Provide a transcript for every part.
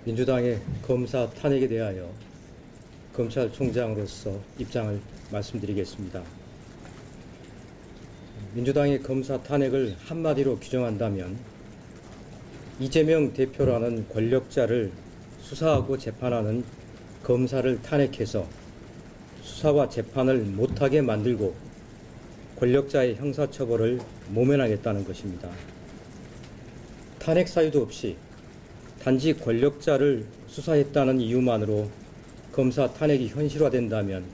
민주당의 검사 탄핵에 대하여 검찰총장으로서 입장을 말씀드리겠습니다. 민주당의 검사 탄핵을 한마디로 규정한다면 이재명 대표라는 권력자를 수사하고 재판하는 검사를 탄핵해서 수사와 재판을 못하게 만들고 권력자의 형사처벌을 모면하겠다는 것입니다. 탄핵 사유도 없이 단지 권력자를 수사했다는 이유만으로 검사 탄핵이 현실화된다면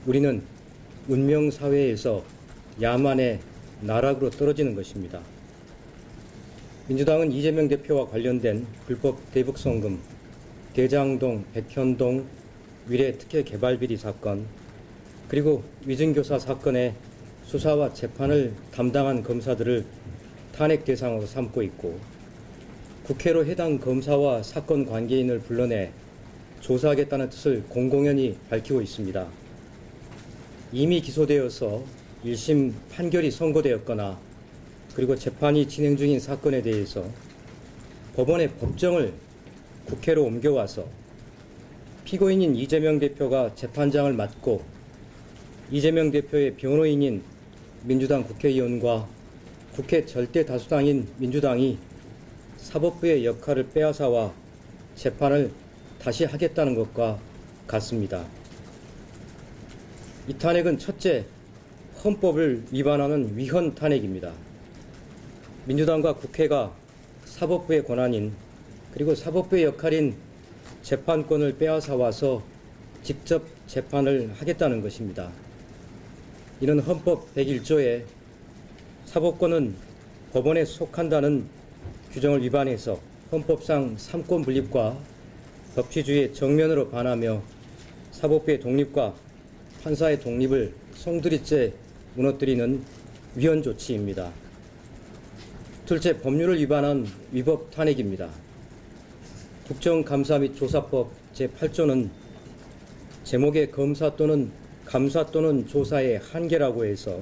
우리는 운명사회에서 야만의 나락으로 떨어지는 것입니다. 민주당은 이재명 대표와 관련된 불법 대북송금, 대장동, 백현동 위례 특혜 개발비리 사건, 그리고 위증교사 사건의 수사와 재판을 담당한 검사들을 탄핵 대상으로 삼고 있고, 국회로 해당 검사와 사건 관계인을 불러내 조사하겠다는 뜻을 공공연히 밝히고 있습니다. 이미 기소되어서 1심 판결이 선고되었거나 그리고 재판이 진행 중인 사건에 대해서 법원의 법정을 국회로 옮겨와서 피고인인 이재명 대표가 재판장을 맡고 이재명 대표의 변호인인 민주당 국회의원과 국회 절대 다수당인 민주당이 사법부의 역할을 빼앗아와 재판을 다시 하겠다는 것과 같습니다. 이 탄핵은 첫째, 헌법을 위반하는 위헌 탄핵입니다. 민주당과 국회가 사법부의 권한인 그리고 사법부의 역할인 재판권을 빼앗아와서 직접 재판을 하겠다는 것입니다. 이는 헌법 101조에 사법권은 법원에 속한다는 규정을 위반해서 헌법상 삼권 분립과 법치주의에 정면으로 반하며 사법부의 독립과 판사의 독립을 송두리째 무너뜨리는 위헌 조치입니다. 둘째, 법률을 위반한 위법 탄핵입니다. 국정감사 및 조사법 제8조는 제목의 검사 또는 감사 또는 조사의 한계라고 해서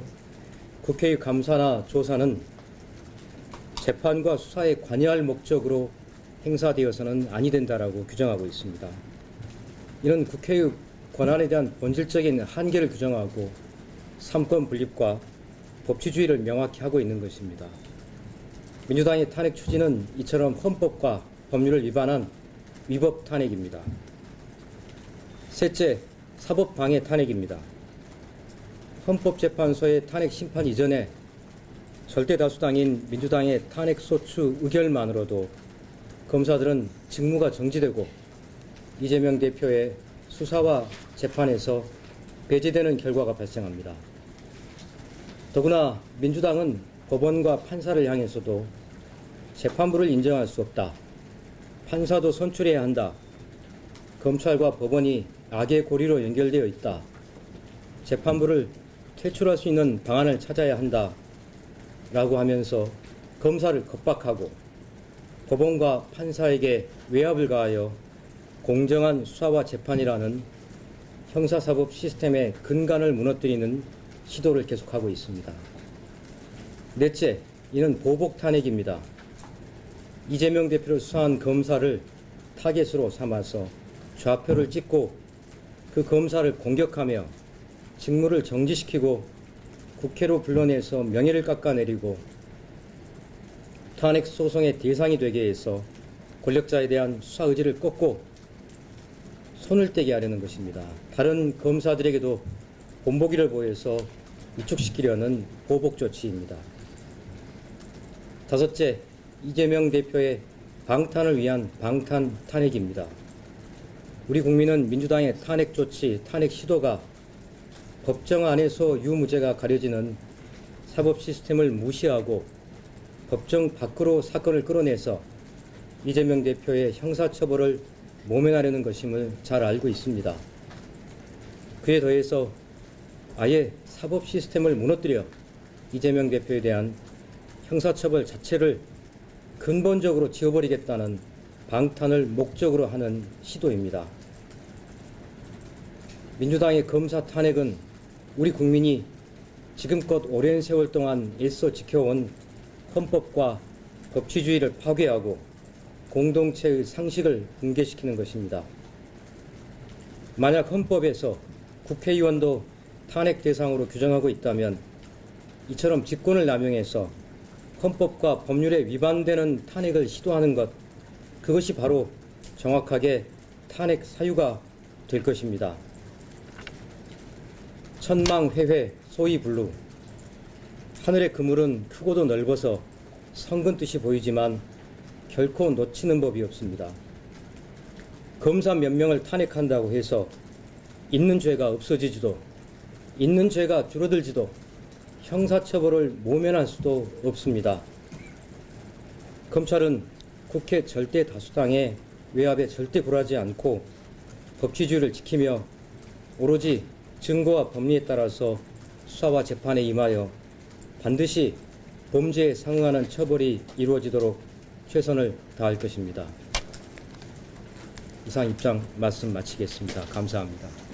국회의 감사나 조사는 재판과 수사에 관여할 목적으로 행사되어서는 아니 된다라고 규정하고 있습니다. 이는 국회의 권한에 대한 본질적인 한계를 규정하고 삼권 분립과 법치주의를 명확히 하고 있는 것입니다. 민주당의 탄핵 추진은 이처럼 헌법과 법률을 위반한 위법 탄핵입니다. 셋째, 사법방해 탄핵입니다. 헌법재판소의 탄핵 심판 이전에 절대다수당인 민주당의 탄핵소추 의결만으로도 검사들은 직무가 정지되고 이재명 대표의 수사와 재판에서 배제되는 결과가 발생합니다. 더구나 민주당은 법원과 판사를 향해서도 재판부를 인정할 수 없다, 판사도 선출해야 한다, 검찰과 법원이 악의 고리로 연결되어 있다, 재판부를 퇴출할 수 있는 방안을 찾아야 한다 라고 하면서 검사를 겁박하고 법원과 판사에게 외압을 가하여 공정한 수사와 재판이라는 형사사법 시스템의 근간을 무너뜨리는 시도를 계속하고 있습니다. 넷째, 이는 보복 탄핵입니다. 이재명 대표를 수사한 검사를 타겟으로 삼아서 좌표를 찍고 그 검사를 공격하며 직무를 정지시키고 국회로 불러내서 명예를 깎아내리고 탄핵 소송의 대상이 되게 해서 권력자에 대한 수사 의지를 꺾고 손을 떼게 하려는 것입니다. 다른 검사들에게도 본보기를 보여서 위축시키려는 보복 조치입니다. 다섯째, 이재명 대표의 방탄을 위한 방탄 탄핵입니다. 우리 국민은 민주당의 탄핵 조치, 탄핵 시도가 법정 안에서 유무죄가 가려지는 사법 시스템을 무시하고 법정 밖으로 사건을 끌어내서 이재명 대표의 형사처벌을 모면하려는 것임을 잘 알고 있습니다. 그에 더해서 아예 사법 시스템을 무너뜨려 이재명 대표에 대한 형사처벌 자체를 근본적으로 지워버리겠다는 방탄을 목적으로 하는 시도입니다. 민주당의 검사 탄핵은 우리 국민이 지금껏 오랜 세월 동안 애써 지켜온 헌법과 법치주의를 파괴하고 공동체의 상식을 붕괴시키는 것입니다. 만약 헌법에서 국회의원도 탄핵 대상으로 규정하고 있다면 이처럼 직권을 남용해서 헌법과 법률에 위반되는 탄핵을 시도하는 것, 그것이 바로 정확하게 탄핵 사유가 될 것입니다. 천망회회 소위 블루. 하늘의 그물은 크고도 넓어서 성근 뜻이 보이지만 결코 놓치는 법이 없습니다. 검사 몇 명을 탄핵한다고 해서 있는 죄가 없어지지도, 있는 죄가 줄어들지도, 형사처벌을 모면할 수도 없습니다. 검찰은 국회 절대 다수당의 외압에 절대 굴하지 않고 법치주의를 지키며 오로지 증거와 법리에 따라서 수사와 재판에 임하여 반드시 범죄에 상응하는 처벌이 이루어지도록 최선을 다할 것입니다. 이상 입장 말씀 마치겠습니다. 감사합니다.